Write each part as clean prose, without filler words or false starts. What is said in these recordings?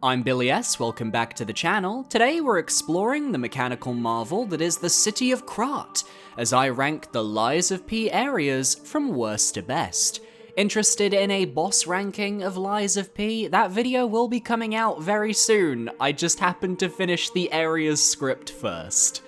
I'm Billy S, welcome back to the channel. Today we're exploring the mechanical marvel that is the city of Krat, as I rank the Lies of P areas from worst to best. Interested in a boss ranking of Lies of P? That video will be coming out very soon. I just happened to finish the areas script first.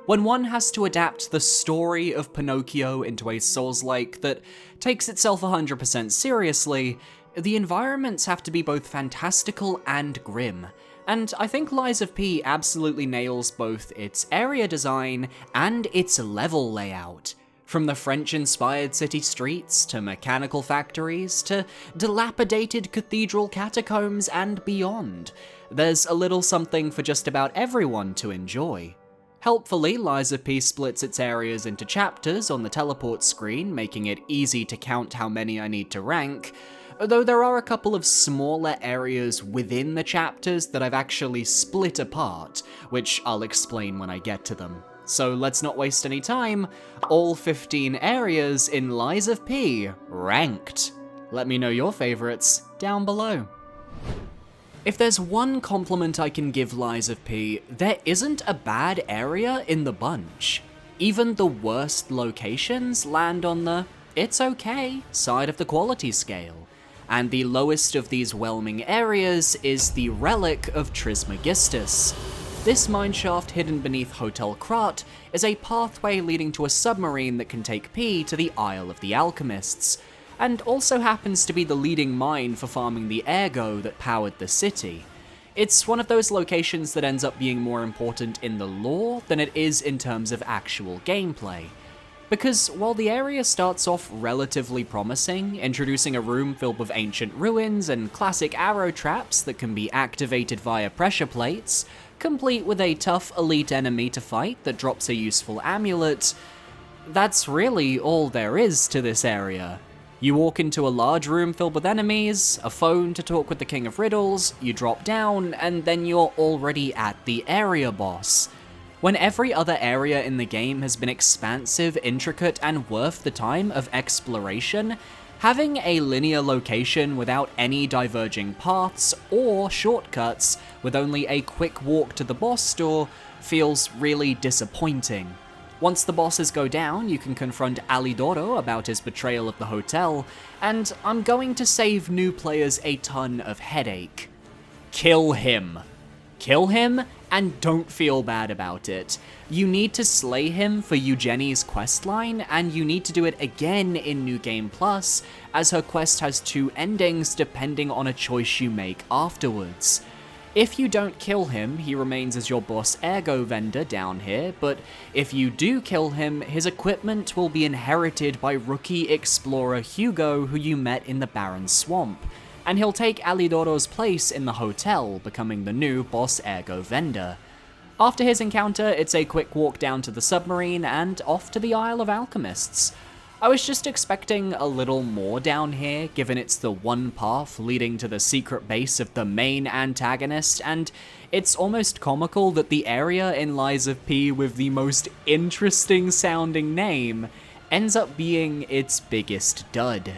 When one has to adapt the story of Pinocchio into a Souls-like that takes itself 100% seriously, the environments have to be both fantastical and grim, and I think Lies of P absolutely nails both its area design and its level layout. From the French-inspired city streets, to mechanical factories, to dilapidated cathedral catacombs and beyond, there's a little something for just about everyone to enjoy. Helpfully, Lies of P splits its areas into chapters on the teleport screen, making it easy to count how many I need to rank, though there are a couple of smaller areas within the chapters that I've actually split apart, which I'll explain when I get to them. So let's not waste any time, all 15 areas in Lies of P ranked. Let me know your favorites down below. If there's one compliment I can give Lies of P, there isn't a bad area in the bunch. Even the worst locations land on the "it's okay" side of the quality scale. And the lowest of these whelming areas is the Relic of Trismegistus. This mineshaft hidden beneath Hotel Krat is a pathway leading to a submarine that can take P to the Isle of the Alchemists, and also happens to be the leading mine for farming the ergo that powered the city. It's one of those locations that ends up being more important in the lore than it is in terms of actual gameplay. Because while the area starts off relatively promising, introducing a room filled with ancient ruins and classic arrow traps that can be activated via pressure plates, complete with a tough elite enemy to fight that drops a useful amulet, that's really all there is to this area. You walk into a large room filled with enemies, a phone to talk with the King of Riddles, you drop down, and then you're already at the area boss. When every other area in the game has been expansive, intricate, and worth the time of exploration, having a linear location without any diverging paths or shortcuts with only a quick walk to the boss door feels really disappointing. Once the bosses go down, you can confront Alidoro about his betrayal of the hotel, and I'm going to save new players a ton of headache. Kill him. Kill him, and don't feel bad about it. You need to slay him for Eugenie's questline, and you need to do it again in New Game Plus, as her quest has two endings depending on a choice you make afterwards. If you don't kill him, he remains as your boss ergo vendor down here, but if you do kill him, his equipment will be inherited by rookie explorer Hugo, who you met in the Barren Swamp, and he'll take Alidoro's place in the hotel, becoming the new boss ergo vendor. After his encounter, it's a quick walk down to the submarine and off to the Isle of Alchemists. I was just expecting a little more down here, given it's the one path leading to the secret base of the main antagonist, and it's almost comical that the area in Lies of P with the most interesting sounding name ends up being its biggest dud.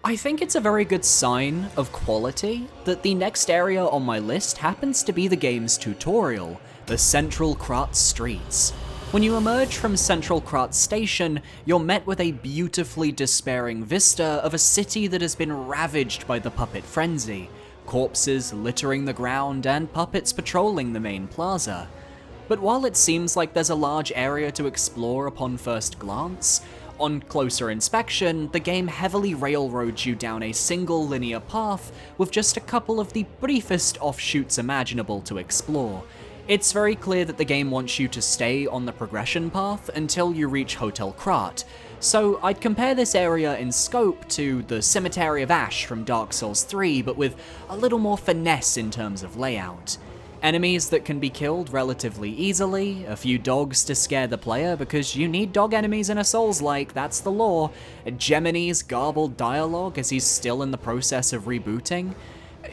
I think it's a very good sign of quality that the next area on my list happens to be the game's tutorial, the Central Krat Streets. When you emerge from Central Krat Station, you're met with a beautifully despairing vista of a city that has been ravaged by the puppet frenzy, corpses littering the ground and puppets patrolling the main plaza. But while it seems like there's a large area to explore upon first glance, on closer inspection, the game heavily railroads you down a single linear path with just a couple of the briefest offshoots imaginable to explore. It's very clear that the game wants you to stay on the progression path until you reach Hotel Krat, so I'd compare this area in scope to the Cemetery of Ash from Dark Souls 3, but with a little more finesse in terms of layout. Enemies that can be killed relatively easily, a few dogs to scare the player because you need dog enemies in a Souls-like, that's the law, Gemini's garbled dialogue as he's still in the process of rebooting.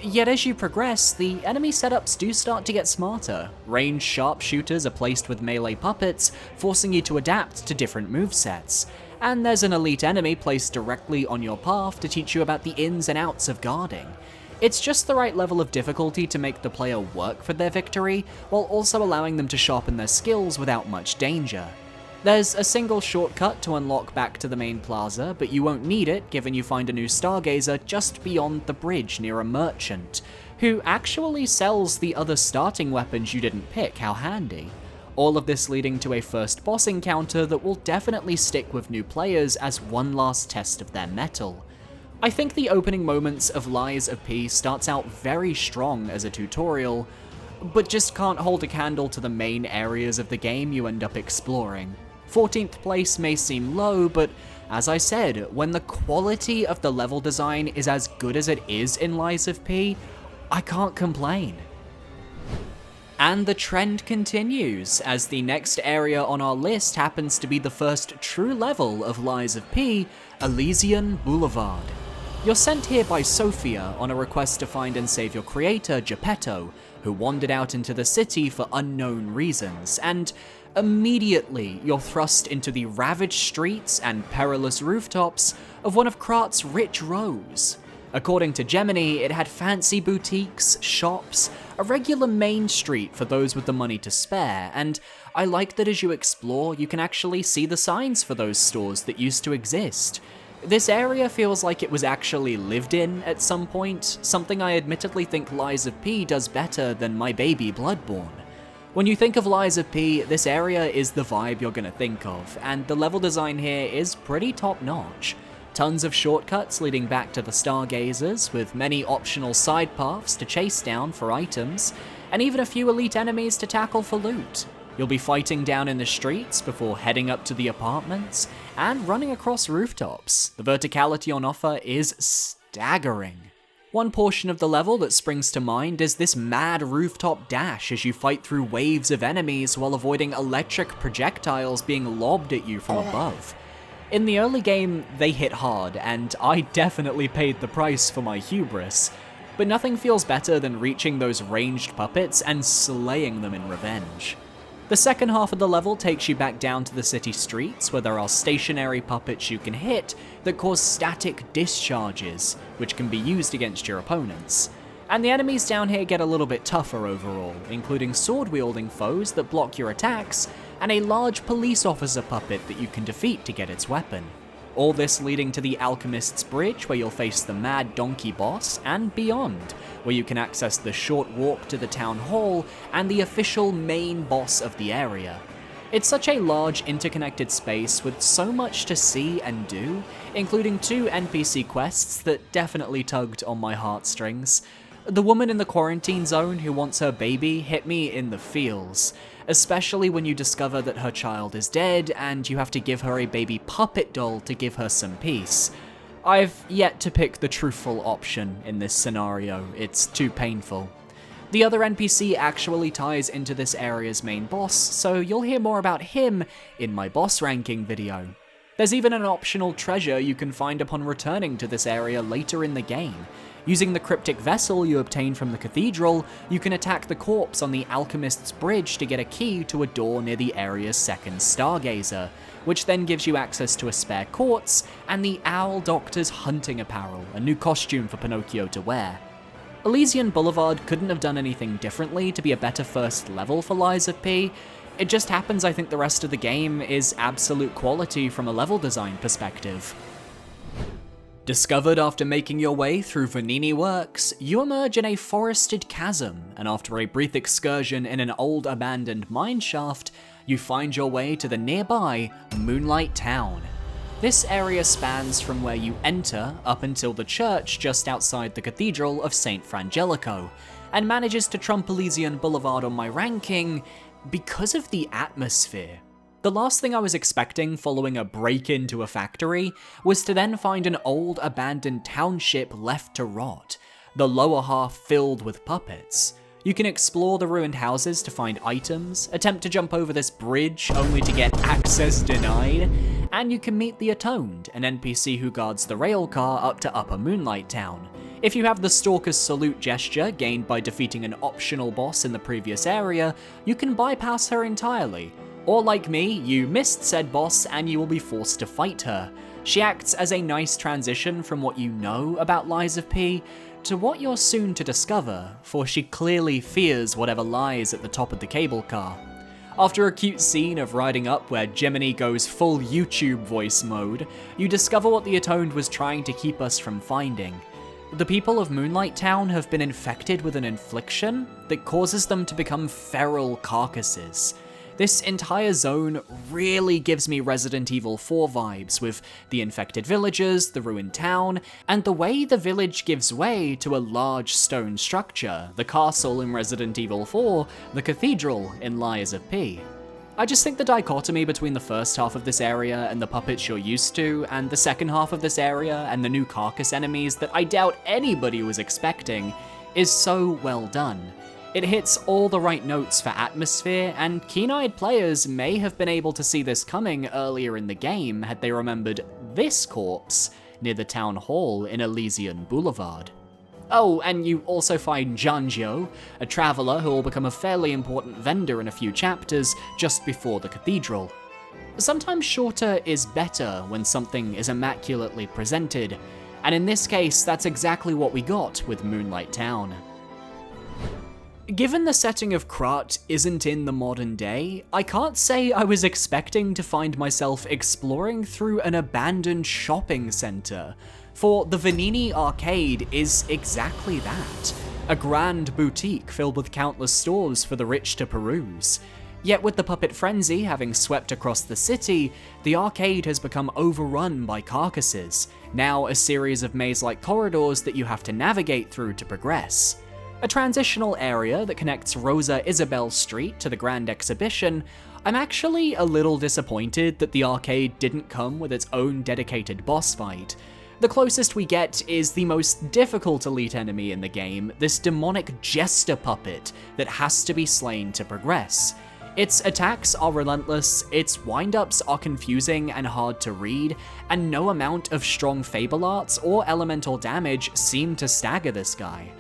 Yet as you progress, the enemy setups do start to get smarter. Ranged sharpshooters are placed with melee puppets, forcing you to adapt to different movesets. And there's an elite enemy placed directly on your path to teach you about the ins and outs of guarding. It's just the right level of difficulty to make the player work for their victory, while also allowing them to sharpen their skills without much danger. There's a single shortcut to unlock back to the main plaza, but you won't need it given you find a new stargazer just beyond the bridge near a merchant, who actually sells the other starting weapons you didn't pick. How handy. All of this leading to a first boss encounter that will definitely stick with new players as one last test of their mettle. I think the opening moments of Lies of P starts out very strong as a tutorial, but just can't hold a candle to the main areas of the game you end up exploring. 14th place may seem low, but as I said, when the quality of the level design is as good as it is in Lies of P, I can't complain. And the trend continues, as the next area on our list happens to be the first true level of Lies of P, Elysian Boulevard. You're sent here by Sophia on a request to find and save your creator, Geppetto, who wandered out into the city for unknown reasons, and immediately you're thrust into the ravaged streets and perilous rooftops of one of Krat's rich rows. According to Gemini, it had fancy boutiques, shops, a regular main street for those with the money to spare, and I like that as you explore, you can actually see the signs for those stores that used to exist. This area feels like it was actually lived in at some point, something I admittedly think Lies of P does better than My Baby Bloodborne. When you think of Lies of P, this area is the vibe you're gonna think of, and the level design here is pretty top-notch. Tons of shortcuts leading back to the Stargazers, with many optional side paths to chase down for items, and even a few elite enemies to tackle for loot. You'll be fighting down in the streets before heading up to the apartments, and running across rooftops. The verticality on offer is staggering. One portion of the level that springs to mind is this mad rooftop dash as you fight through waves of enemies while avoiding electric projectiles being lobbed at you from above. In the early game, they hit hard, and I definitely paid the price for my hubris, but nothing feels better than reaching those ranged puppets and slaying them in revenge. The second half of the level takes you back down to the city streets, where there are stationary puppets you can hit that cause static discharges, which can be used against your opponents. And the enemies down here get a little bit tougher overall, including sword-wielding foes that block your attacks, and a large police officer puppet that you can defeat to get its weapon. All this leading to the Alchemist's Bridge, where you'll face the Mad Donkey boss, and beyond, where you can access the short walk to the town hall and the official main boss of the area. It's such a large interconnected space with so much to see and do, including 2 NPC quests that definitely tugged on my heartstrings. The woman in the quarantine zone who wants her baby hit me in the feels, especially when you discover that her child is dead and you have to give her a baby puppet doll to give her some peace. I've yet to pick the truthful option in this scenario, it's too painful. The other NPC actually ties into this area's main boss, so you'll hear more about him in my boss ranking video. There's even an optional treasure you can find upon returning to this area later in the game. Using the cryptic vessel you obtain from the cathedral, you can attack the corpse on the Alchemist's Bridge to get a key to a door near the area's second Stargazer, which then gives you access to a spare quartz and the Owl Doctor's hunting apparel, a new costume for Pinocchio to wear. Elysian Boulevard couldn't have done anything differently to be a better first level for Lies of P. It just happens I think the rest of the game is absolute quality from a level design perspective. Discovered after making your way through Vanini Works, you emerge in a forested chasm, and after a brief excursion in an old abandoned mineshaft, you find your way to the nearby Moonlight Town. This area spans from where you enter up until the church just outside the Cathedral of St. Frangelico, and manages to trump Elysian Boulevard on my ranking because of the atmosphere. The last thing I was expecting following a break into a factory was to then find an old abandoned township left to rot, the lower half filled with puppets. You can explore the ruined houses to find items, attempt to jump over this bridge only to get access denied, and you can meet the Atoned, an NPC who guards the rail car up to Upper Moonlight Town. If you have the Stalker's Salute gesture gained by defeating an optional boss in the previous area, you can bypass her entirely. Or like me, you missed said boss and you will be forced to fight her. She acts as a nice transition from what you know about Lies of P, to what you're soon to discover, for she clearly fears whatever lies at the top of the cable car. After a cute scene of riding up where Jiminy goes full YouTube voice mode, you discover what the Atoned was trying to keep us from finding. The people of Moonlight Town have been infected with an infliction that causes them to become feral carcasses. This entire zone really gives me Resident Evil 4 vibes, with the infected villagers, the ruined town, and the way the village gives way to a large stone structure, the castle in Resident Evil 4, the cathedral in Lies of P. I just think the dichotomy between the first half of this area and the puppets you're used to, and the second half of this area and the new carcass enemies that I doubt anybody was expecting, is so well done. It hits all the right notes for atmosphere, and keen-eyed players may have been able to see this coming earlier in the game had they remembered this corpse near the town hall in Elysian Boulevard. Oh, and you also find Janjo, a traveller who will become a fairly important vendor in a few chapters just before the cathedral. Sometimes shorter is better when something is immaculately presented, and in this case that's exactly what we got with Moonlight Town. Given the setting of Krat isn't in the modern day, I can't say I was expecting to find myself exploring through an abandoned shopping centre, for the Vanini Arcade is exactly that, a grand boutique filled with countless stores for the rich to peruse. Yet with the puppet frenzy having swept across the city, the arcade has become overrun by carcasses, now a series of maze-like corridors that you have to navigate through to progress. A transitional area that connects Rosa Isabel Street to the Grand Exhibition, I'm actually a little disappointed that the arcade didn't come with its own dedicated boss fight. The closest we get is the most difficult elite enemy in the game, this demonic jester puppet that has to be slain to progress. Its attacks are relentless, its wind-ups are confusing and hard to read, and no amount of strong fable arts or elemental damage seem to stagger this guy.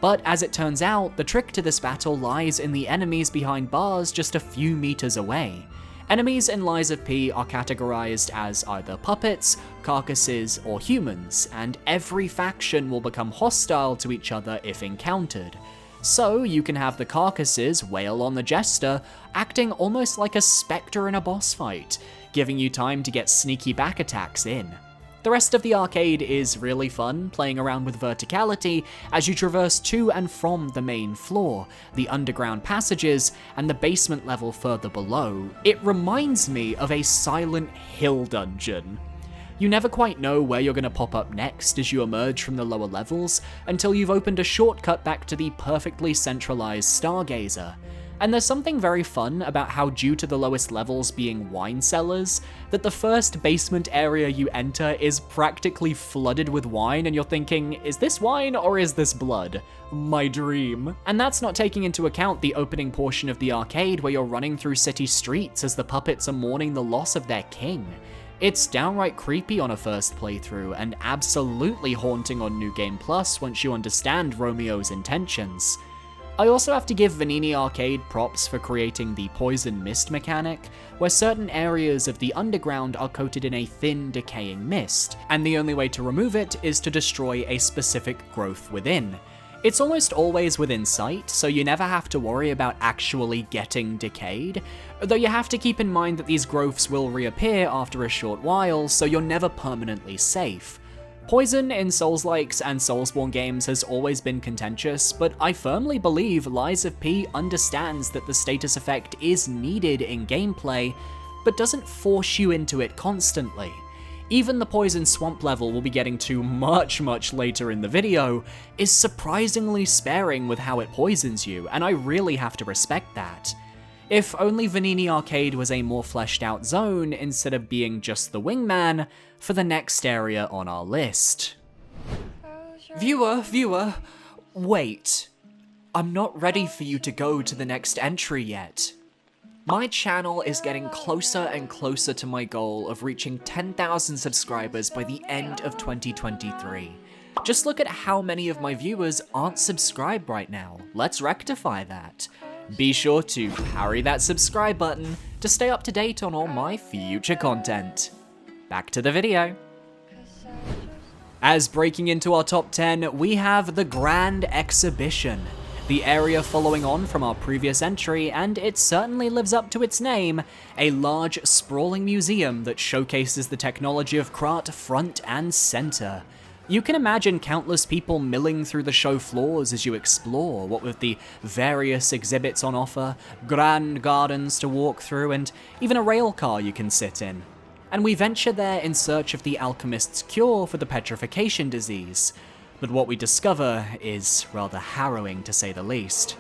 But as it turns out, the trick to this battle lies in the enemies behind bars just a few meters away. Enemies in Lies of P are categorized as either puppets, carcasses, or humans, and every faction will become hostile to each other if encountered. So you can have the carcasses wail on the jester, acting almost like a spectre in a boss fight, giving you time to get sneaky back attacks in. The rest of the arcade is really fun, playing around with verticality as you traverse to and from the main floor, the underground passages, and the basement level further below. It reminds me of a Silent Hill dungeon. You never quite know where you're going to pop up next as you emerge from the lower levels, until you've opened a shortcut back to the perfectly centralized Stargazer. And there's something very fun about how, due to the lowest levels being wine cellars, that the first basement area you enter is practically flooded with wine, and you're thinking, is this wine or is this blood? My dream. And that's not taking into account the opening portion of the arcade where you're running through city streets as the puppets are mourning the loss of their king. It's downright creepy on a first playthrough, and absolutely haunting on New Game Plus once you understand Romeo's intentions. I also have to give Vanini Arcade props for creating the poison mist mechanic, where certain areas of the underground are coated in a thin, decaying mist, and the only way to remove it is to destroy a specific growth within. It's almost always within sight, so you never have to worry about actually getting decayed, though you have to keep in mind that these growths will reappear after a short while, so you're never permanently safe. Poison in Souls-likes and Soulsborne games has always been contentious, but I firmly believe Lies of P understands that the status effect is needed in gameplay, but doesn't force you into it constantly. Even the poison swamp level we'll be getting to much later in the video is surprisingly sparing with how it poisons you, and I really have to respect that. If only Vanini Arcade was a more fleshed out zone instead of being just the wingman for the next area on our list. Viewer, wait. I'm not ready for you to go to the next entry yet. My channel is getting closer and closer to my goal of reaching 10,000 subscribers by the end of 2023. Just look at how many of my viewers aren't subscribed right now. Let's rectify that. Be sure to parry that subscribe button to stay up to date on all my future content. Back to the video. As breaking into our top 10, we have the Grand Exhibition, the area following on from our previous entry, and it certainly lives up to its name, a large, sprawling museum that showcases the technology of Krat front and center. You can imagine countless people milling through the show floors as you explore, what with the various exhibits on offer, grand gardens to walk through, and even a rail car you can sit in. And we venture there in search of the alchemist's cure for the petrification disease. But what we discover is rather harrowing, to say the least.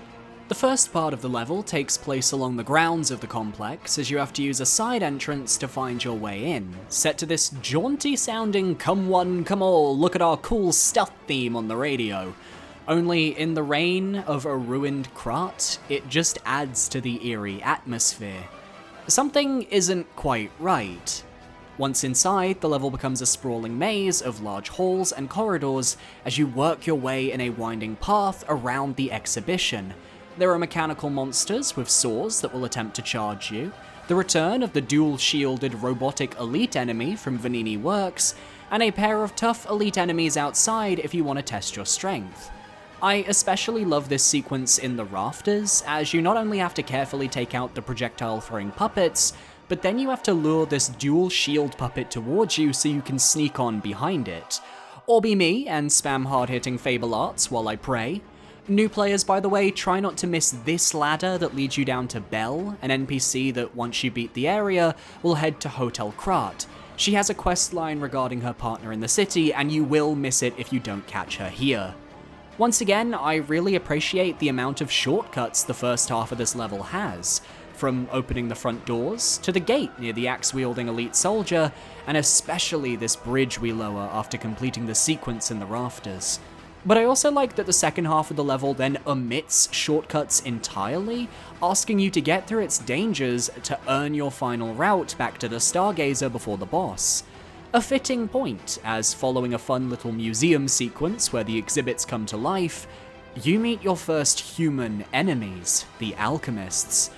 The first part of the level takes place along the grounds of the complex, as you have to use a side entrance to find your way in, set to this jaunty sounding "come one, come all, look at our cool stealth" theme on the radio. Only in the reign of a ruined Krat, it just adds to the eerie atmosphere. Something isn't quite right. Once inside, the level becomes a sprawling maze of large halls and corridors as you work your way in a winding path around the exhibition. There are mechanical monsters with saws that will attempt to charge you, the return of the dual-shielded robotic elite enemy from Vanini Works, and a pair of tough elite enemies outside if you want to test your strength. I especially love this sequence in the rafters, as you not only have to carefully take out the projectile-throwing puppets, but then you have to lure this dual-shield puppet towards you so you can sneak on behind it. Or be me and spam hard-hitting Fable Arts while I pray. New players, by the way, try not to miss this ladder that leads you down to Belle, an NPC that once you beat the area, will head to Hotel Krat. She has a quest line regarding her partner in the city, and you will miss it if you don't catch her here. Once again, I really appreciate the amount of shortcuts the first half of this level has, from opening the front doors, to the gate near the axe-wielding elite soldier, and especially this bridge we lower after completing the sequence in the rafters. But I also like that the second half of the level then omits shortcuts entirely, asking you to get through its dangers to earn your final route back to the Stargazer before the boss. A fitting point, as following a fun little museum sequence where the exhibits come to life, you meet your first human enemies, the alchemists.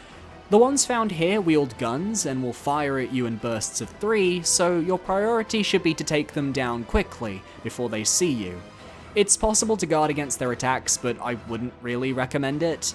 The ones found here wield guns and will fire at you in bursts of 3, so your priority should be to take them down quickly before they see you. It's possible to guard against their attacks, but I wouldn't really recommend it.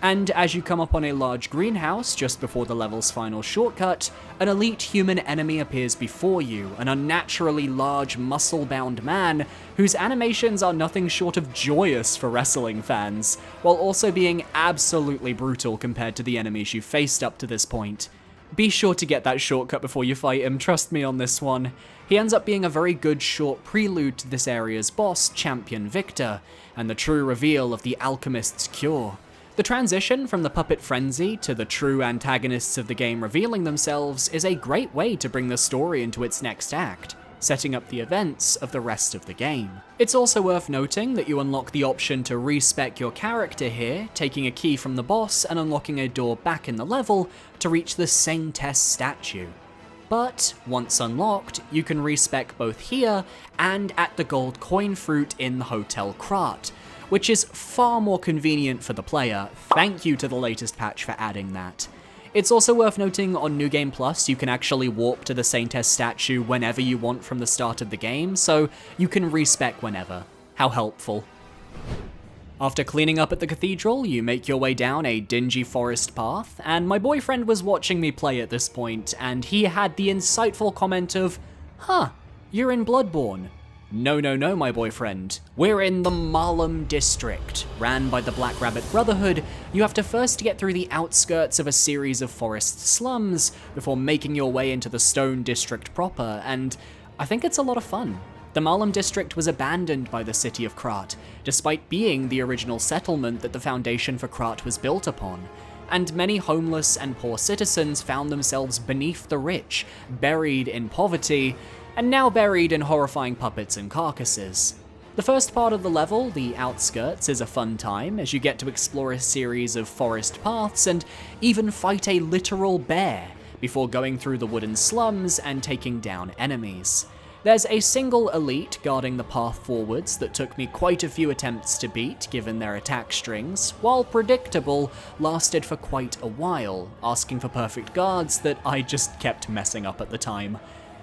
And as you come up on a large greenhouse just before the level's final shortcut, an elite human enemy appears before you, an unnaturally large, muscle-bound man whose animations are nothing short of joyous for wrestling fans, while also being absolutely brutal compared to the enemies you've faced up to this point. Be sure to get that shortcut before you fight him, trust me on this one. He ends up being a very good short prelude to this area's boss, Champion Victor, and the true reveal of the alchemist's cure. The transition from the puppet frenzy to the true antagonists of the game revealing themselves is a great way to bring the story into its next act, setting up the events of the rest of the game. It's also worth noting that you unlock the option to respec your character here, taking a key from the boss and unlocking a door back in the level to reach the Saintess statue. But once unlocked, you can respec both here and at the gold coin fruit in the Hotel Krat, which is far more convenient for the player. Thank you to the latest patch for adding that. It's also worth noting on New Game Plus you can actually warp to the Saintess statue whenever you want from the start of the game, so you can respec whenever. How helpful. After cleaning up at the cathedral, you make your way down a dingy forest path, and my boyfriend was watching me play at this point, and he had the insightful comment of, "Huh, you're in Bloodborne." No, my boyfriend. We're in the Marlem District. Ran by the Black Rabbit Brotherhood, you have to first get through the outskirts of a series of forest slums before making your way into the Stone District proper, and I think it's a lot of fun. The Marlem District was abandoned by the city of Krat, despite being the original settlement that the foundation for Krat was built upon, and many homeless and poor citizens found themselves beneath the rich, buried in poverty, and now buried in horrifying puppets and carcasses. The first part of the level, the outskirts, is a fun time as you get to explore a series of forest paths and even fight a literal bear before going through the wooden slums and taking down enemies. There's a single elite guarding the path forwards that took me quite a few attempts to beat given their attack strings, while predictable, lasted for quite a while, asking for perfect guards that I just kept messing up at the time.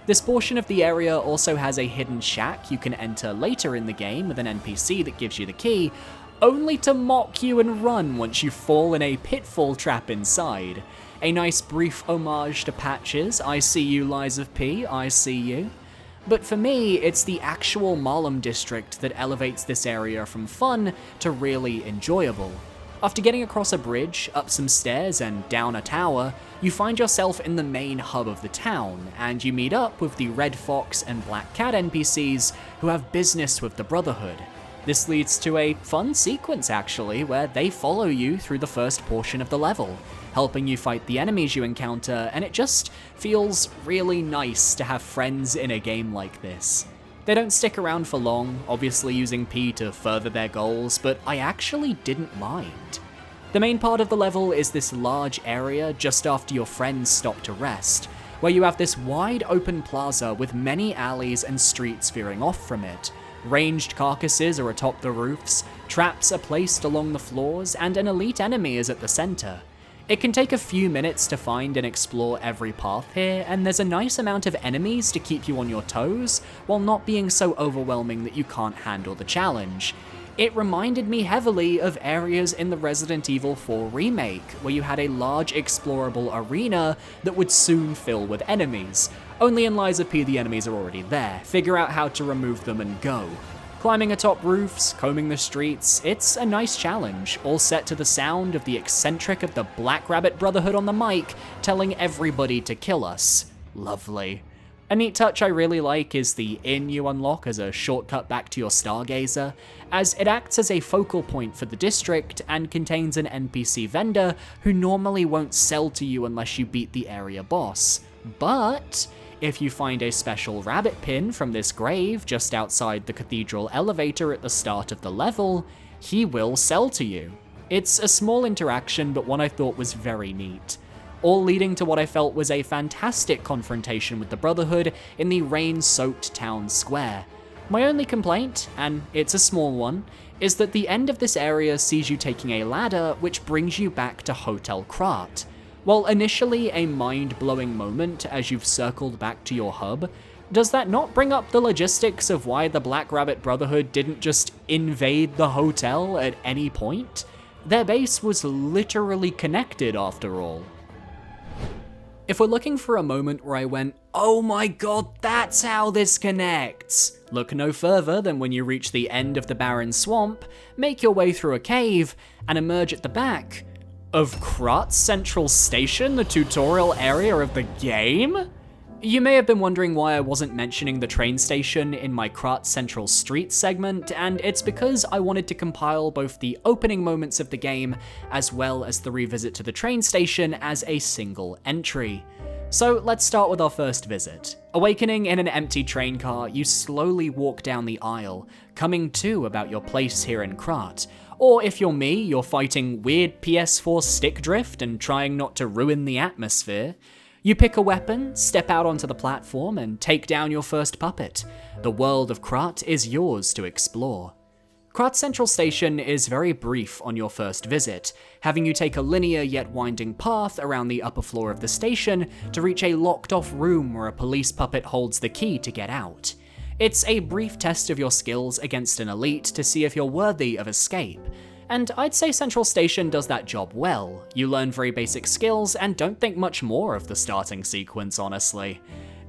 This portion of the area also has a hidden shack you can enter later in the game with an NPC that gives you the key, only to mock you and run once you fall in a pitfall trap inside. A nice brief homage to Patches, I see you Lies of P, I see you. But for me, it's the actual Marlem district that elevates this area from fun to really enjoyable. After getting across a bridge, up some stairs, and down a tower, you find yourself in the main hub of the town, and you meet up with the Red Fox and Black Cat NPCs who have business with the Brotherhood. This leads to a fun sequence actually, where they follow you through the first portion of the level, helping you fight the enemies you encounter, and it just feels really nice to have friends in a game like this. They don't stick around for long, obviously using P to further their goals, but I actually didn't mind. The main part of the level is this large area just after your friends stop to rest, where you have this wide open plaza with many alleys and streets veering off from it. Ranged carcasses are atop the roofs, traps are placed along the floors, and an elite enemy is at the center. It can take a few minutes to find and explore every path here, and there's a nice amount of enemies to keep you on your toes, while not being so overwhelming that you can't handle the challenge. It reminded me heavily of areas in the Resident Evil 4 remake, where you had a large explorable arena that would soon fill with enemies. Only in Lies of P the enemies are already there, figure out how to remove them and go. Climbing atop roofs, combing the streets, it's a nice challenge, all set to the sound of the eccentric of the Black Rabbit Brotherhood on the mic, telling everybody to kill us. Lovely. A neat touch I really like is the inn you unlock as a shortcut back to your Stargazer, as it acts as a focal point for the district and contains an NPC vendor who normally won't sell to you unless you beat the area boss. But if you find a special rabbit pin from this grave just outside the cathedral elevator at the start of the level, he will sell to you. It's a small interaction, but one I thought was very neat, all leading to what I felt was a fantastic confrontation with the Brotherhood in the rain-soaked town square. My only complaint, and it's a small one, is that the end of this area sees you taking a ladder which brings you back to Hotel Krat. While initially a mind-blowing moment as you've circled back to your hub, does that not bring up the logistics of why the Black Rabbit Brotherhood didn't just invade the hotel at any point? Their base was literally connected after all. If we're looking for a moment where I went, oh my god, that's how this connects, look no further than when you reach the end of the barren swamp, make your way through a cave, and emerge at the back of Krat Central Station, the tutorial area of the game? You may have been wondering why I wasn't mentioning the train station in my Krat Central Street segment, and it's because I wanted to compile both the opening moments of the game as well as the revisit to the train station as a single entry. So let's start with our first visit. Awakening in an empty train car, you slowly walk down the aisle, coming to about your place here in Krat. Or if you're me, you're fighting weird PS4 stick drift and trying not to ruin the atmosphere. You pick a weapon, step out onto the platform, and take down your first puppet. The world of Krat is yours to explore. Krat Central Station is very brief on your first visit, having you take a linear yet winding path around the upper floor of the station to reach a locked-off room where a police puppet holds the key to get out. It's a brief test of your skills against an elite to see if you're worthy of escape, and I'd say Central Station does that job well. You learn very basic skills and don't think much more of the starting sequence, honestly.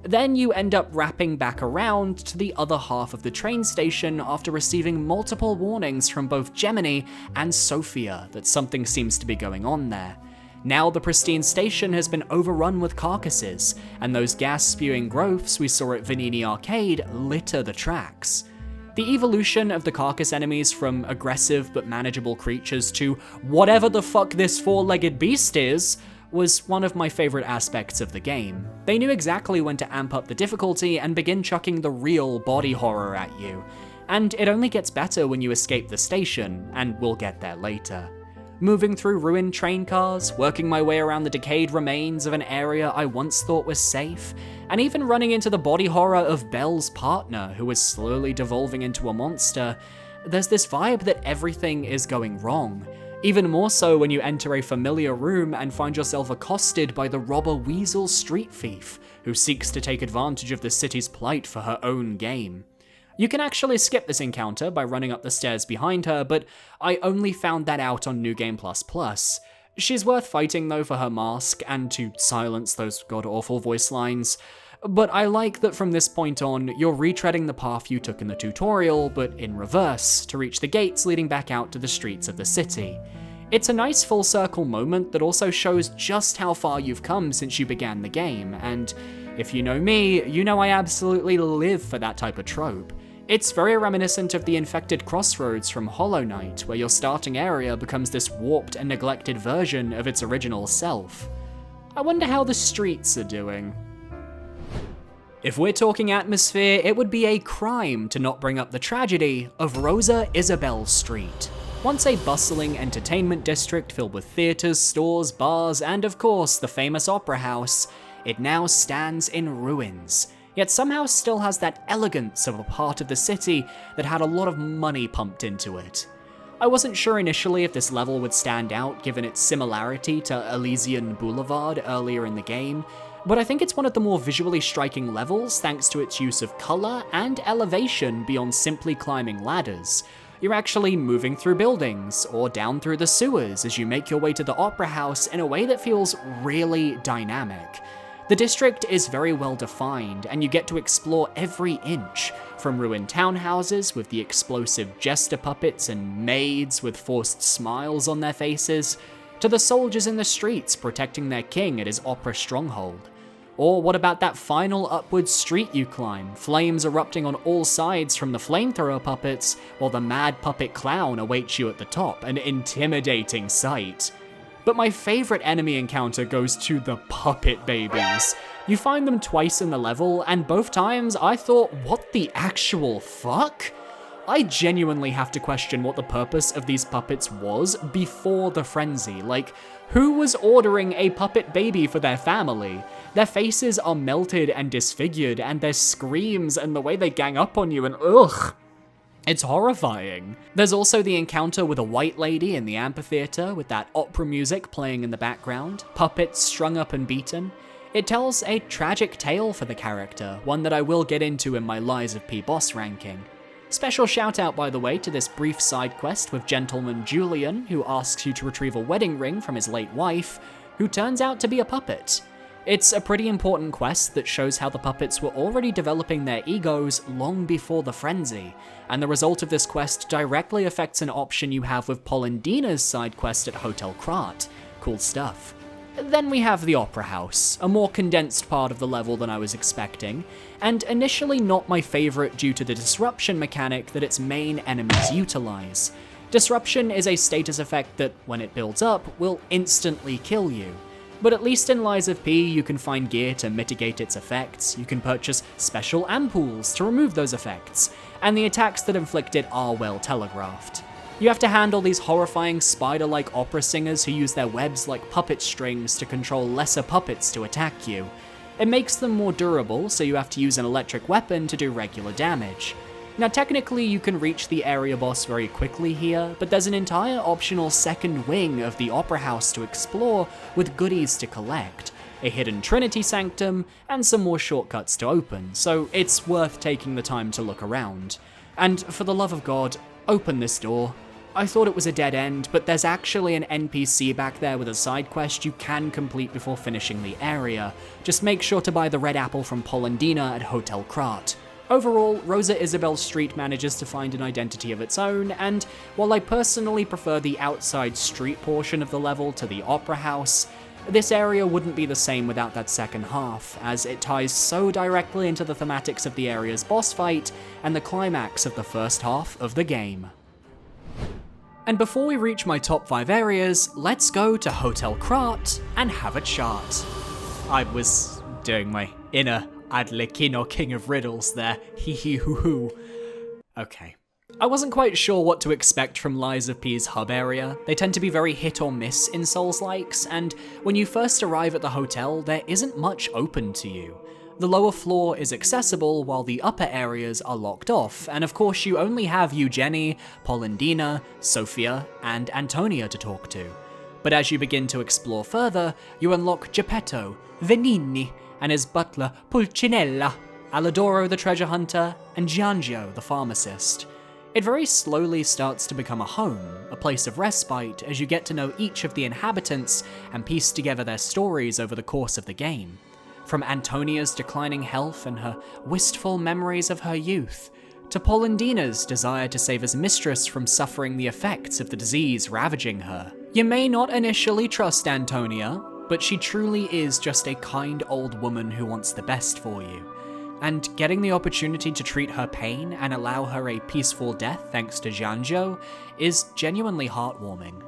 Then you end up wrapping back around to the other half of the train station after receiving multiple warnings from both Gemini and Sophia that something seems to be going on there. Now the pristine station has been overrun with carcasses, and those gas-spewing growths we saw at Vanini Arcade litter the tracks. The evolution of the carcass enemies from aggressive but manageable creatures to whatever the fuck this four-legged beast is was one of my favorite aspects of the game. They knew exactly when to amp up the difficulty and begin chucking the real body horror at you, and it only gets better when you escape the station, and we'll get there later. Moving through ruined train cars, working my way around the decayed remains of an area I once thought was safe, and even running into the body horror of Belle's partner, who is slowly devolving into a monster, there's this vibe that everything is going wrong. Even more so when you enter a familiar room and find yourself accosted by the robber Weasel street thief, who seeks to take advantage of the city's plight for her own game. You can actually skip this encounter by running up the stairs behind her, but I only found that out on New Game Plus Plus. She's worth fighting though for her mask and to silence those god-awful voice lines, but I like that from this point on, you're retreading the path you took in the tutorial, but in reverse, to reach the gates leading back out to the streets of the city. It's a nice full circle moment that also shows just how far you've come since you began the game, and if you know me, you know I absolutely live for that type of trope. It's very reminiscent of the infected crossroads from Hollow Knight, where your starting area becomes this warped and neglected version of its original self. I wonder how the streets are doing. If we're talking atmosphere, it would be a crime to not bring up the tragedy of Rosa Isabelle Street. Once a bustling entertainment district filled with theaters, stores, bars, and of course the famous opera house, it now stands in ruins, yet somehow still has that elegance of a part of the city that had a lot of money pumped into it. I wasn't sure initially if this level would stand out given its similarity to Elysian Boulevard earlier in the game, but I think it's one of the more visually striking levels thanks to its use of color and elevation beyond simply climbing ladders. You're actually moving through buildings, or down through the sewers as you make your way to the opera house in a way that feels really dynamic. The district is very well defined, and you get to explore every inch, from ruined townhouses with the explosive jester puppets and maids with forced smiles on their faces, to the soldiers in the streets protecting their king at his opera stronghold. Or what about that final upward street you climb, flames erupting on all sides from the flamethrower puppets, while the mad puppet clown awaits you at the top, an intimidating sight. But my favorite enemy encounter goes to the puppet babies. You find them twice in the level, and both times I thought, what the actual fuck? I genuinely have to question what the purpose of these puppets was before the frenzy. Like, who was ordering a puppet baby for their family? Their faces are melted and disfigured, and their screams and the way they gang up on you, and ugh. It's horrifying. There's also the encounter with a white lady in the amphitheater with that opera music playing in the background, puppets strung up and beaten. It tells a tragic tale for the character, one that I will get into in my Lies of P boss ranking. Special shout out, by the way, to this brief side quest with Gentleman Julian, who asks you to retrieve a wedding ring from his late wife, who turns out to be a puppet. It's a pretty important quest that shows how the puppets were already developing their egos long before the frenzy, and the result of this quest directly affects an option you have with AuthorAdena's side quest at Hotel Krat. Cool stuff. Then we have the Opera House, a more condensed part of the level than I was expecting, and initially not my favourite due to the disruption mechanic that its main enemies utilize. Disruption is a status effect that, when it builds up, will instantly kill you. But at least in Lies of P, you can find gear to mitigate its effects, you can purchase special ampoules to remove those effects, and the attacks that inflict it are well telegraphed. You have to handle these horrifying spider-like opera singers who use their webs like puppet strings to control lesser puppets to attack you. It makes them more durable, so you have to use an electric weapon to do regular damage. Now technically you can reach the area boss very quickly here, but there's an entire optional second wing of the Opera House to explore with goodies to collect, a hidden Trinity Sanctum, and some more shortcuts to open, so it's worth taking the time to look around. And for the love of God, open this door. I thought it was a dead end, but there's actually an NPC back there with a side quest you can complete before finishing the area. Just make sure to buy the red apple from AuthorAdena at Hotel Krat. Overall, Rosa Isabelle Street manages to find an identity of its own, and while I personally prefer the outside street portion of the level to the Opera House, this area wouldn't be the same without that second half, as it ties so directly into the thematics of the area's boss fight and the climax of the first half of the game. And before we reach my top 5 areas, let's go to Hotel Krat and have a chat. I was doing my inner Adlikino King of Riddles there, hee hee hoo hoo. Okay. I wasn't quite sure what to expect from Lies of P's hub area. They tend to be very hit or miss in Souls-likes, and when you first arrive at the hotel, there isn't much open to you. The lower floor is accessible while the upper areas are locked off, and of course you only have Eugenie, AuthorAdena, Sophia, and Antonia to talk to. But as you begin to explore further, you unlock Geppetto, Venigni, and his butler Pulcinella, Alidoro the treasure hunter, and Giangio the pharmacist. It very slowly starts to become a home, a place of respite, as you get to know each of the inhabitants and piece together their stories over the course of the game. From Antonia's declining health and her wistful memories of her youth, to AuthorAdena's desire to save his mistress from suffering the effects of the disease ravaging her. You may not initially trust Antonia, but she truly is just a kind old woman who wants the best for you. And getting the opportunity to treat her pain and allow her a peaceful death thanks to Giangio is genuinely heartwarming.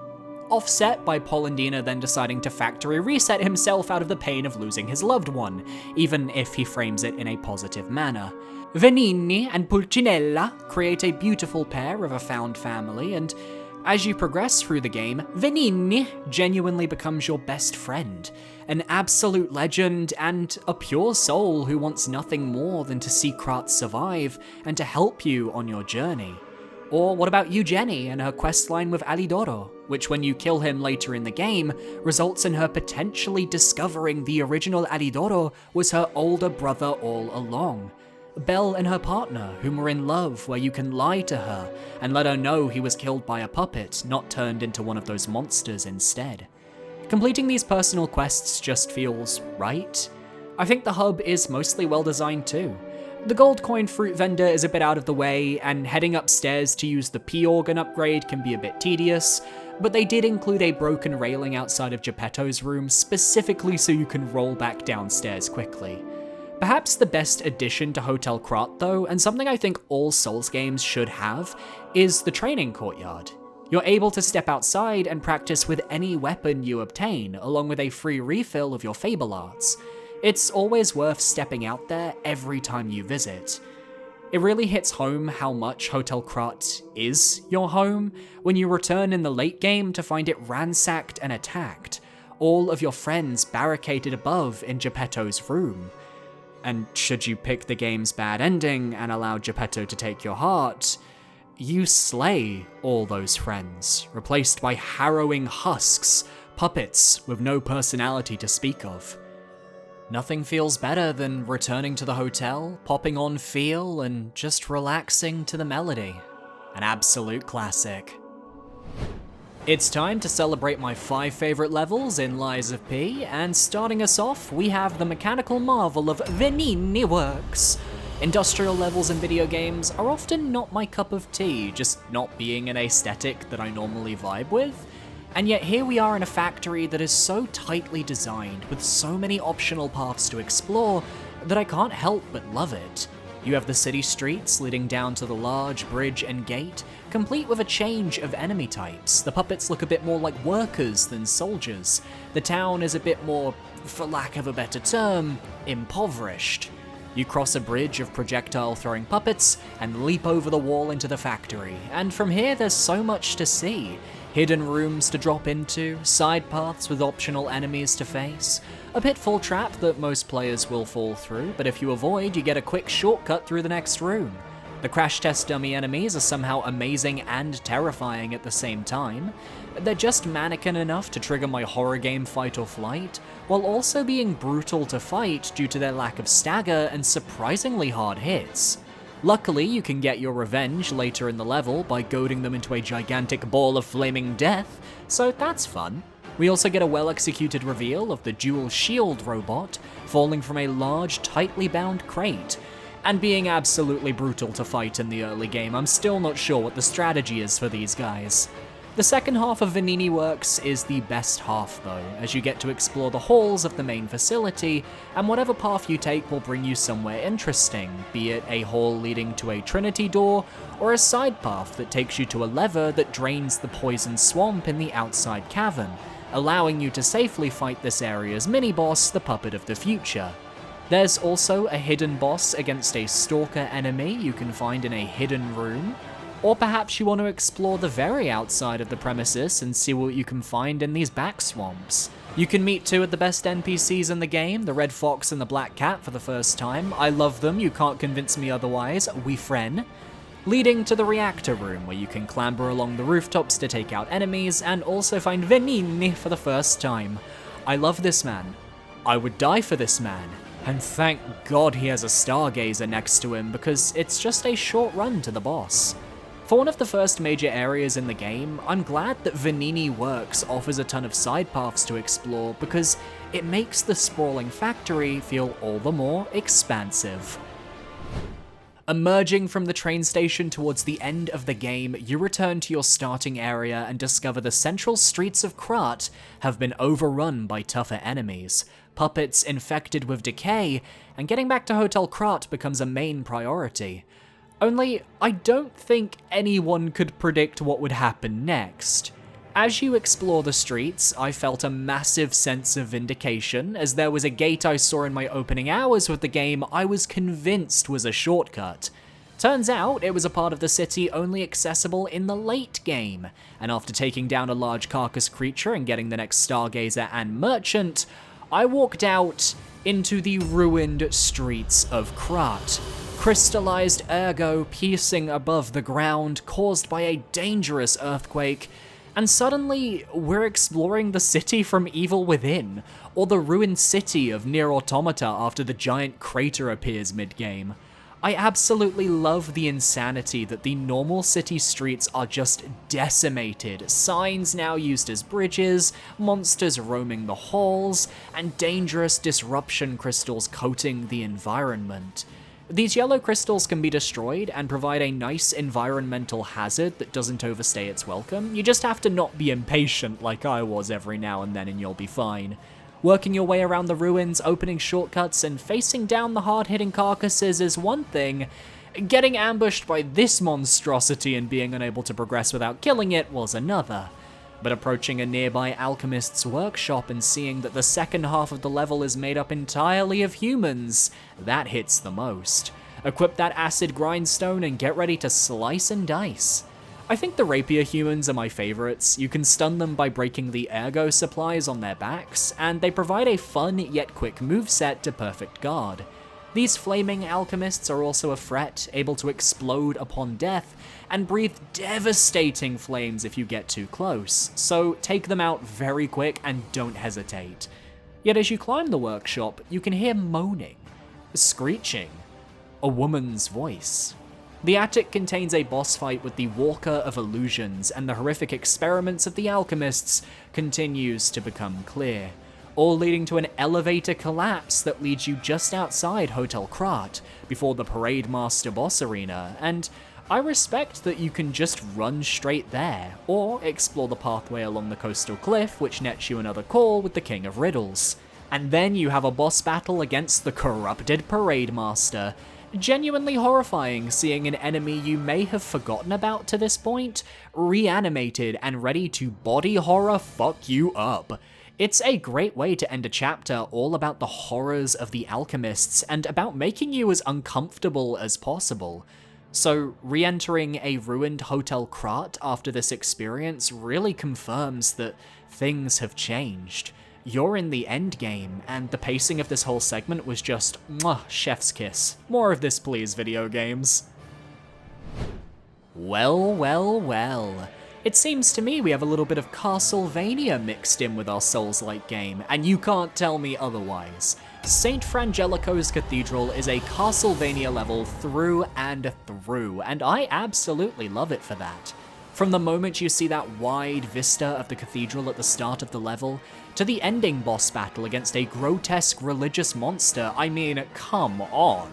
Offset by AuthorAdena then deciding to factory reset himself out of the pain of losing his loved one, even if he frames it in a positive manner. Venigni and Pulcinella create a beautiful pair of a found family, and as you progress through the game, Venigni genuinely becomes your best friend, an absolute legend and a pure soul who wants nothing more than to see Krat survive and to help you on your journey. Or what about Eugenie and her questline with Alidoro, which when you kill him later in the game, results in her potentially discovering the original Alidoro was her older brother all along. Belle and her partner, whom were in love, where you can lie to her and let her know he was killed by a puppet, not turned into one of those monsters instead. Completing these personal quests just feels right. I think the hub is mostly well designed too. The gold coin fruit vendor is a bit out of the way, and heading upstairs to use the P-organ upgrade can be a bit tedious, but they did include a broken railing outside of Geppetto's room specifically so you can roll back downstairs quickly. Perhaps the best addition to Hotel Krat though, and something I think all Souls games should have, is the training courtyard. You're able to step outside and practice with any weapon you obtain, along with a free refill of your Fable Arts. It's always worth stepping out there every time you visit. It really hits home how much Hotel Krat is your home when you return in the late game to find it ransacked and attacked, all of your friends barricaded above in Geppetto's room. And should you pick the game's bad ending and allow Geppetto to take your heart, you slay all those friends, replaced by harrowing husks, puppets with no personality to speak of. Nothing feels better than returning to the hotel, popping on Feel, and just relaxing to the melody. An absolute classic. It's time to celebrate my 5 favorite levels in Lies of P, and starting us off, we have the mechanical marvel of Venigni Works. Industrial levels in video games are often not my cup of tea, just not being an aesthetic that I normally vibe with. And yet here we are in a factory that is so tightly designed, with so many optional paths to explore, that I can't help but love it. You have the city streets leading down to the large bridge and gate, complete with a change of enemy types. The puppets look a bit more like workers than soldiers. The town is a bit more, for lack of a better term, impoverished. You cross a bridge of projectile-throwing puppets and leap over the wall into the factory, and from here there's so much to see. Hidden rooms to drop into, side paths with optional enemies to face, a pitfall trap that most players will fall through, but if you avoid, you get a quick shortcut through the next room. The crash test dummy enemies are somehow amazing and terrifying at the same time. They're just mannequin enough to trigger my horror game fight or flight, while also being brutal to fight due to their lack of stagger and surprisingly hard hits. Luckily, you can get your revenge later in the level by goading them into a gigantic ball of flaming death, so that's fun. We also get a well-executed reveal of the dual shield robot falling from a large, tightly bound crate. And being absolutely brutal to fight in the early game, I'm still not sure what the strategy is for these guys. The second half of Venigni Works is the best half though, as you get to explore the halls of the main facility, and whatever path you take will bring you somewhere interesting, be it a hall leading to a Trinity door, or a side path that takes you to a lever that drains the poison swamp in the outside cavern, allowing you to safely fight this area's mini-boss, the Puppet of the Future. There's also a hidden boss against a stalker enemy you can find in a hidden room. Or perhaps you want to explore the very outside of the premises and see what you can find in these back swamps. You can meet two of the best NPCs in the game, the red fox and the black cat, for the first time. I love them, you can't convince me otherwise, we friend. Leading to the reactor room, where you can clamber along the rooftops to take out enemies, and also find Venini for the first time. I love this man. I would die for this man. And thank God he has a stargazer next to him, because it's just a short run to the boss. For one of the first major areas in the game, I'm glad that Venini Works offers a ton of side paths to explore, because it makes the sprawling factory feel all the more expansive. Emerging from the train station towards the end of the game, you return to your starting area and discover the central streets of Krat have been overrun by tougher enemies, puppets infected with decay, and getting back to Hotel Krat becomes a main priority. Only, I don't think anyone could predict what would happen next. As you explore the streets, I felt a massive sense of vindication, as there was a gate I saw in my opening hours with the game I was convinced was a shortcut. Turns out, it was a part of the city only accessible in the late game, and after taking down a large carcass creature and getting the next Stargazer and Merchant, I walked out into the ruined streets of Krat. Crystallized ergo piercing above the ground, caused by a dangerous earthquake, and suddenly we're exploring the city from Evil Within, or the ruined city of Nier Automata after the giant crater appears mid-game. I absolutely love the insanity that the normal city streets are just decimated, signs now used as bridges, monsters roaming the halls, and dangerous disruption crystals coating the environment. These yellow crystals can be destroyed and provide a nice environmental hazard that doesn't overstay its welcome. You just have to not be impatient like I was every now and then and you'll be fine. Working your way around the ruins, opening shortcuts, and facing down the hard-hitting carcasses is one thing. Getting ambushed by this monstrosity and being unable to progress without killing it was another. But approaching a nearby alchemist's workshop and seeing that the second half of the level is made up entirely of humans, that hits the most. Equip that acid grindstone and get ready to slice and dice. I think the rapier humans are my favorites. You can stun them by breaking the ergo supplies on their backs, and they provide a fun yet quick moveset to perfect guard. These flaming alchemists are also a threat, able to explode upon death, and breathe devastating flames if you get too close, so take them out very quick and don't hesitate. Yet as you climb the workshop, you can hear moaning, screeching, a woman's voice. The attic contains a boss fight with the Walker of Illusions, and the horrific experiments of the alchemists continues to become clear, all leading to an elevator collapse that leads you just outside Hotel Krat, before the Parade Master boss arena, and I respect that you can just run straight there, or explore the pathway along the coastal cliff, which nets you another call with the King of Riddles. And then you have a boss battle against the corrupted Parade Master. Genuinely horrifying seeing an enemy you may have forgotten about to this point, reanimated and ready to body horror fuck you up. It's a great way to end a chapter all about the horrors of the alchemists and about making you as uncomfortable as possible. So, re-entering a ruined Hotel Krat after this experience really confirms that things have changed. You're in the endgame, and the pacing of this whole segment was just mwah, chef's kiss. More of this please, video games. Well, well, well. It seems to me we have a little bit of Castlevania mixed in with our Souls-like game, and you can't tell me otherwise. St. Frangelico's Cathedral is a Castlevania level through and through, and I absolutely love it for that. From the moment you see that wide vista of the cathedral at the start of the level, to the ending boss battle against a grotesque religious monster, I mean, come on.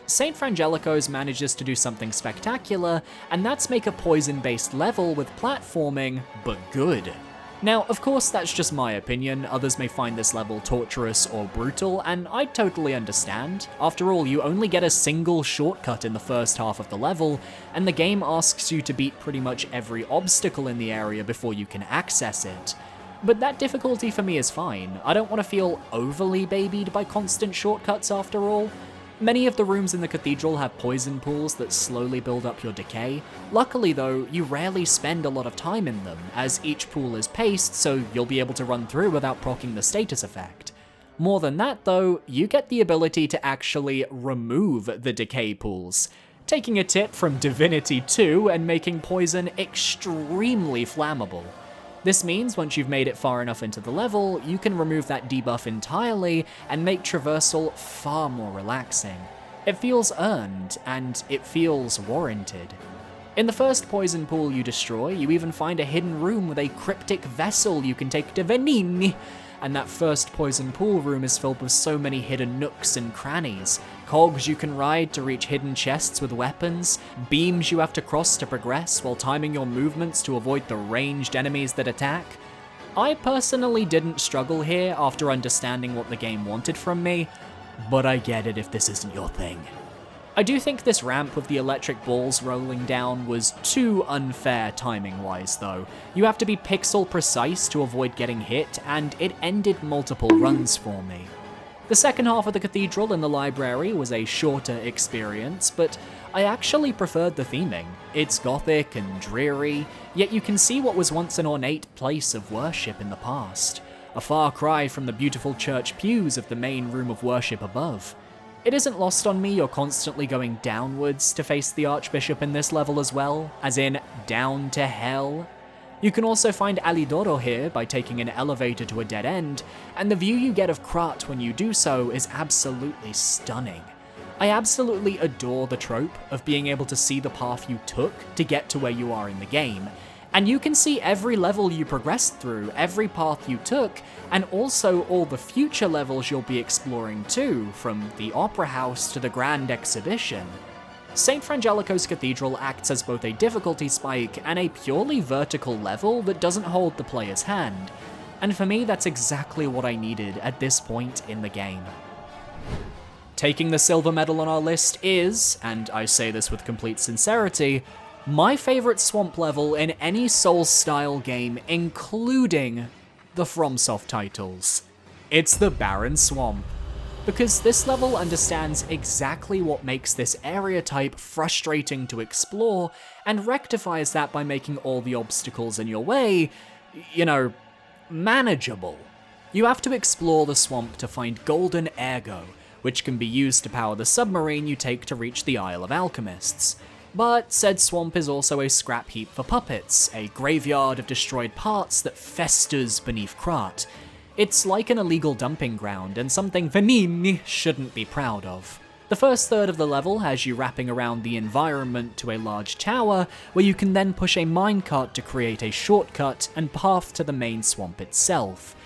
St. Frangelico's manages to do something spectacular, and that's make a poison-based level with platforming, but good. Now, of course, that's just my opinion. Others may find this level torturous or brutal, and I totally understand. After all, you only get a single shortcut in the first half of the level, and the game asks you to beat pretty much every obstacle in the area before you can access it. But that difficulty for me is fine. I don't want to feel overly babied by constant shortcuts after all. Many of the rooms in the cathedral have poison pools that slowly build up your decay. Luckily though, you rarely spend a lot of time in them, as each pool is paced so you'll be able to run through without proccing the status effect. More than that though, you get the ability to actually remove the decay pools, taking a tip from Divinity 2 and making poison extremely flammable. This means once you've made it far enough into the level, you can remove that debuff entirely and make traversal far more relaxing. It feels earned, and it feels warranted. In the first poison pool you destroy, you even find a hidden room with a cryptic vessel you can take to Venini, and that first poison pool room is filled with so many hidden nooks and crannies, cogs you can ride to reach hidden chests with weapons, beams you have to cross to progress while timing your movements to avoid the ranged enemies that attack. I personally didn't struggle here after understanding what the game wanted from me, but I get it if this isn't your thing. I do think this ramp with the electric balls rolling down was too unfair timing-wise though. You have to be pixel precise to avoid getting hit, and it ended multiple runs for me. The second half of the cathedral in the library was a shorter experience, but I actually preferred the theming. It's gothic and dreary, yet you can see what was once an ornate place of worship in the past. A far cry from the beautiful church pews of the main room of worship above. It isn't lost on me you're constantly going downwards to face the Archbishop in this level as well, as in down to hell. You can also find Alidoro here by taking an elevator to a dead end, and the view you get of Krat when you do so is absolutely stunning. I absolutely adore the trope of being able to see the path you took to get to where you are in the game, and you can see every level you progressed through, every path you took, and also all the future levels you'll be exploring too, from the Opera House to the Grand Exhibition. St. Frangelico's Cathedral acts as both a difficulty spike and a purely vertical level that doesn't hold the player's hand, and for me that's exactly what I needed at this point in the game. Taking the silver medal on our list is, and I say this with complete sincerity, my favorite swamp level in any Souls-style game, including the FromSoft titles. It's the Barren Swamp. Because this level understands exactly what makes this area type frustrating to explore, and rectifies that by making all the obstacles in your way, manageable. You have to explore the swamp to find Golden Ergo, which can be used to power the submarine you take to reach the Isle of Alchemists. But said swamp is also a scrap heap for puppets, a graveyard of destroyed parts that festers beneath Krat. It's like an illegal dumping ground, and something Venini shouldn't be proud of. The first third of the level has you wrapping around the environment to a large tower, where you can then push a minecart to create a shortcut and path to the main swamp itself.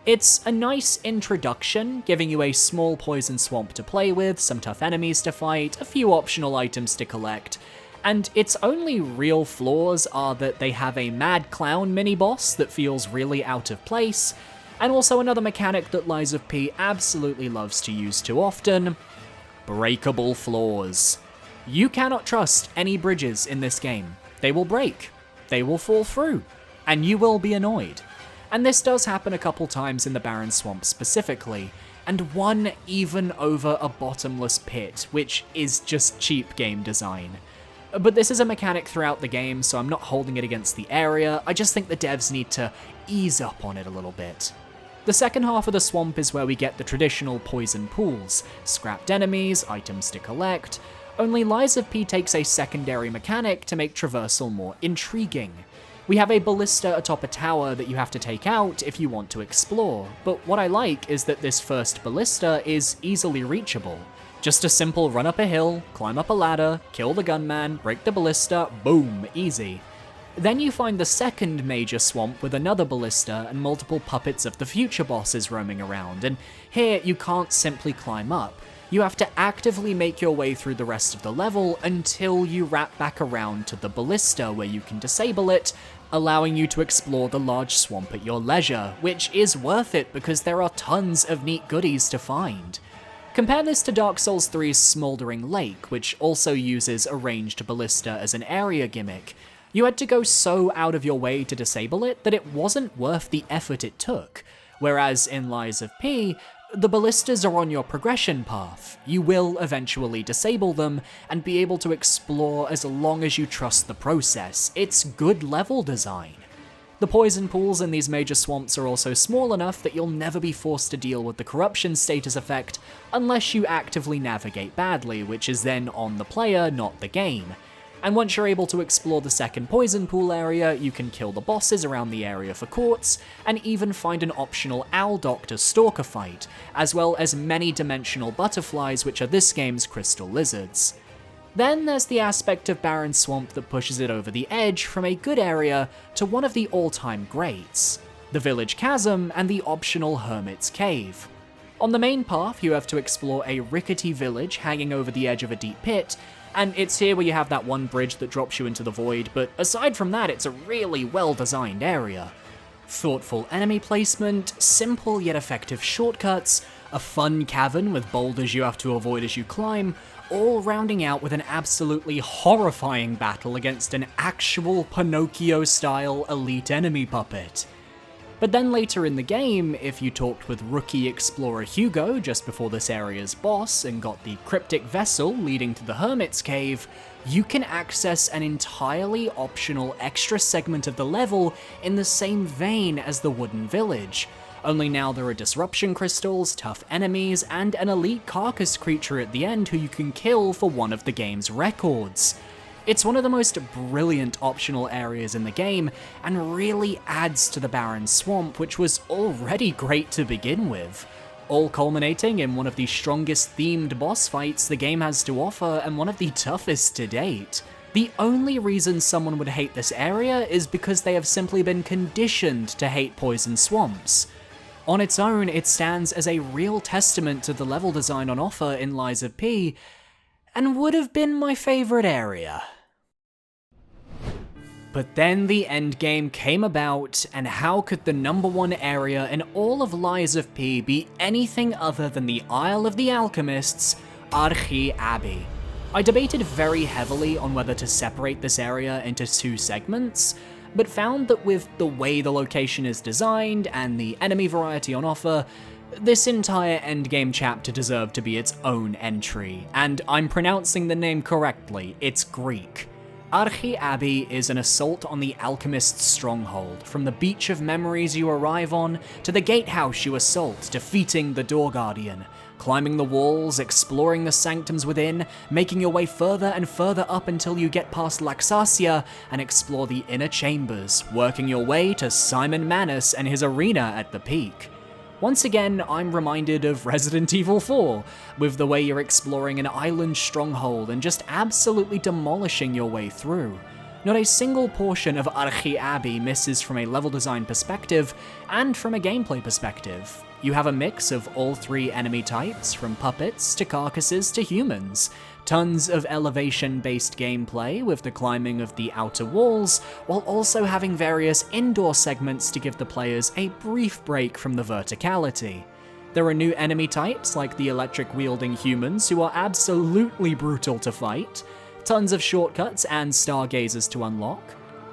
It's a nice introduction, giving you a small poison swamp to play with, some tough enemies to fight, a few optional items to collect, and its only real flaws are that they have a mad clown mini-boss that feels really out of place, and also another mechanic that Lies of P absolutely loves to use too often: breakable floors. You cannot trust any bridges in this game. They will break, they will fall through, and you will be annoyed. And this does happen a couple times in the Barren Swamp specifically, and one even over a bottomless pit, which is just cheap game design. But this is a mechanic throughout the game, so I'm not holding it against the area, I just think the devs need to ease up on it a little bit. The second half of the swamp is where we get the traditional poison pools, scrapped enemies, items to collect, only Lies of P takes a secondary mechanic to make traversal more intriguing. We have a ballista atop a tower that you have to take out if you want to explore, but what I like is that this first ballista is easily reachable. Just a simple run up a hill, climb up a ladder, kill the gunman, break the ballista, boom, easy. Then you find the second major swamp with another ballista and multiple puppets of the future bosses roaming around, and here you can't simply climb up. You have to actively make your way through the rest of the level until you wrap back around to the ballista where you can disable it, allowing you to explore the large swamp at your leisure, which is worth it because there are tons of neat goodies to find. Compare this to Dark Souls 3's Smoldering Lake, which also uses a ranged ballista as an area gimmick. You had to go so out of your way to disable it that it wasn't worth the effort it took, whereas in Lies of P, The ballistas are on your progression path. You will eventually disable them and be able to explore as long as you trust the process. It's good level design. The poison pools in these major swamps are also small enough that you'll never be forced to deal with the corruption status effect unless you actively navigate badly, which is then on the player, not the game. And once you're able to explore the second poison pool area, you can kill the bosses around the area for quartz, and even find an optional Owl Doctor Stalker fight, as well as many dimensional butterflies, which are this game's crystal lizards. Then there's the aspect of Barren Swamp that pushes it over the edge from a good area to one of the all-time greats, the Village Chasm and the optional Hermit's Cave. On the main path, you have to explore a rickety village hanging over the edge of a deep pit, and it's here where you have that one bridge that drops you into the void, but aside from that, it's a really well-designed area. Thoughtful enemy placement, simple yet effective shortcuts, a fun cavern with boulders you have to avoid as you climb, all rounding out with an absolutely horrifying battle against an actual Pinocchio-style elite enemy puppet. But then later in the game, if you talked with rookie explorer Hugo just before this area's boss and got the cryptic vessel leading to the Hermit's Cave, you can access an entirely optional extra segment of the level in the same vein as the Wooden Village, only now there are disruption crystals, tough enemies, and an elite carcass creature at the end who you can kill for one of the game's records. It's one of the most brilliant optional areas in the game, and really adds to the Barren Swamp, which was already great to begin with, all culminating in one of the strongest themed boss fights the game has to offer, and one of the toughest to date. The only reason someone would hate this area is because they have simply been conditioned to hate poison swamps. On its own, it stands as a real testament to the level design on offer in Lies of P, and would have been my favourite area. But then the endgame came about, and how could the #1 area in all of Lies of P be anything other than the Isle of the Alchemists, Archi Abbey? I debated very heavily on whether to separate this area into 2 segments, but found that with the way the location is designed and the enemy variety on offer, this entire endgame chapter deserved to be its own entry, and I'm pronouncing the name correctly, it's Greek. Archi Abbey is an assault on the alchemist's stronghold, from the beach of memories you arrive on, to the gatehouse you assault, defeating the Door Guardian, climbing the walls, exploring the sanctums within, making your way further and further up until you get past Laxasia and explore the inner chambers, working your way to Simon Manus and his arena at the peak. Once again, I'm reminded of Resident Evil 4, with the way you're exploring an island stronghold and just absolutely demolishing your way through. Not a single portion of Archi Abbey misses from a level design perspective, and from a gameplay perspective. You have a mix of all 3 enemy types, from puppets to carcasses to humans. Tons of elevation-based gameplay with the climbing of the outer walls, while also having various indoor segments to give the players a brief break from the verticality. There are new enemy types like the electric-wielding humans who are absolutely brutal to fight, tons of shortcuts and stargazers to unlock,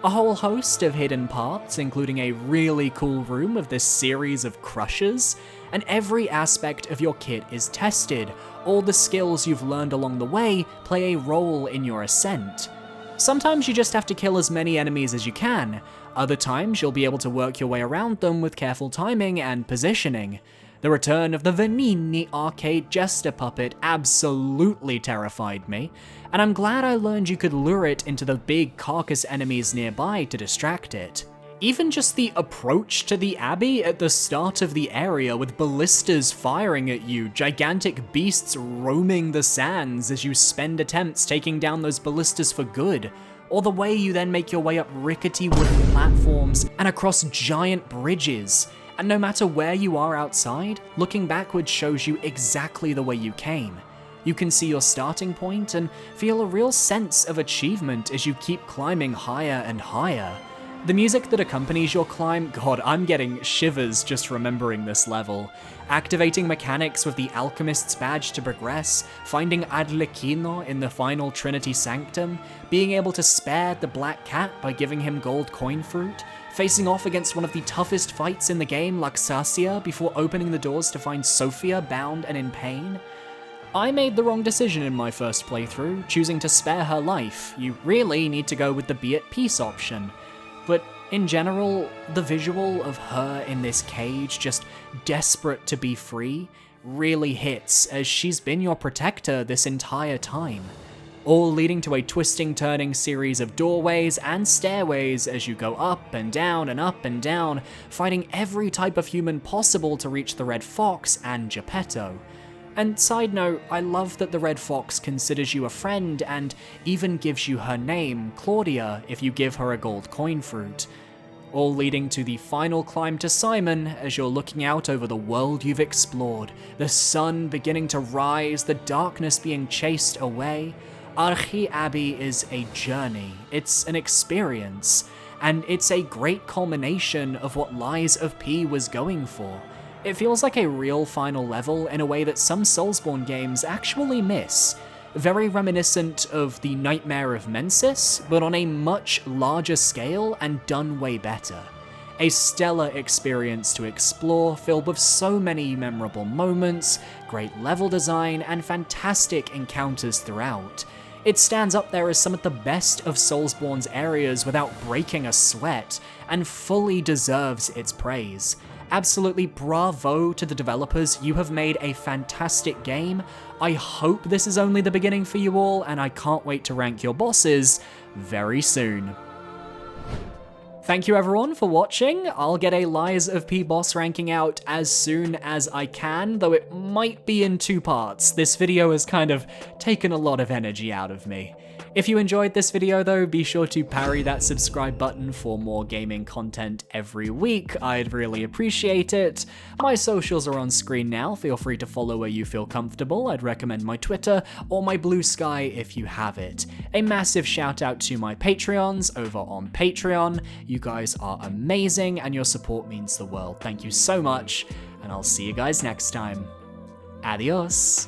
a whole host of hidden paths, including a really cool room of this series of crushers, and every aspect of your kit is tested. All the skills you've learned along the way play a role in your ascent. Sometimes you just have to kill as many enemies as you can, other times you'll be able to work your way around them with careful timing and positioning. The return of the Vanini arcade jester puppet absolutely terrified me, and I'm glad I learned you could lure it into the big carcass enemies nearby to distract it. Even just the approach to the abbey at the start of the area with ballistas firing at you, gigantic beasts roaming the sands as you spend attempts taking down those ballistas for good, or the way you then make your way up rickety wooden platforms and across giant bridges. And no matter where you are outside, looking backwards shows you exactly the way you came. You can see your starting point and feel a real sense of achievement as you keep climbing higher and higher. The music that accompanies your climb, god, I'm getting shivers just remembering this level. Activating mechanics with the Alchemist's Badge to progress, finding Arlecchino in the final Trinity Sanctum, being able to spare the Black Cat by giving him gold coin fruit, facing off against one of the toughest fights in the game, Laxasia, before opening the doors to find Sophia bound and in pain. I made the wrong decision in my first playthrough, choosing to spare her life. You really need to go with the be at peace option. But in general, the visual of her in this cage, just desperate to be free, really hits, as she's been your protector this entire time. All leading to a twisting, turning series of doorways and stairways as you go up and down and up and down, fighting every type of human possible to reach the Red Fox and Geppetto. And side note, I love that the Red Fox considers you a friend and even gives you her name, Claudia, if you give her a gold coin fruit. All leading to the final climb to Simon as you're looking out over the world you've explored, the sun beginning to rise, the darkness being chased away. Archi Abbey is a journey, it's an experience, and it's a great culmination of what Lies of P was going for. It feels like a real final level in a way that some Soulsborne games actually miss. Very reminiscent of the Nightmare of Mensis, but on a much larger scale and done way better. A stellar experience to explore, filled with so many memorable moments, great level design, and fantastic encounters throughout. It stands up there as some of the best of Soulsborne's areas without breaking a sweat, and fully deserves its praise. Absolutely bravo to the developers, you have made a fantastic game. I hope this is only the beginning for you all, and I can't wait to rank your bosses very soon. Thank you everyone for watching. I'll get a Lies of P boss ranking out as soon as I can, though it might be in 2 parts. This video has kind of taken a lot of energy out of me. If you enjoyed this video though, be sure to parry that subscribe button for more gaming content every week. I'd really appreciate it. My socials are on screen now, feel free to follow where you feel comfortable. I'd recommend my Twitter or my Blue Sky if you have it. A massive shout out to my Patreons over on Patreon. You guys are amazing and your support means the world. Thank you so much, and I'll see you guys next time. Adios.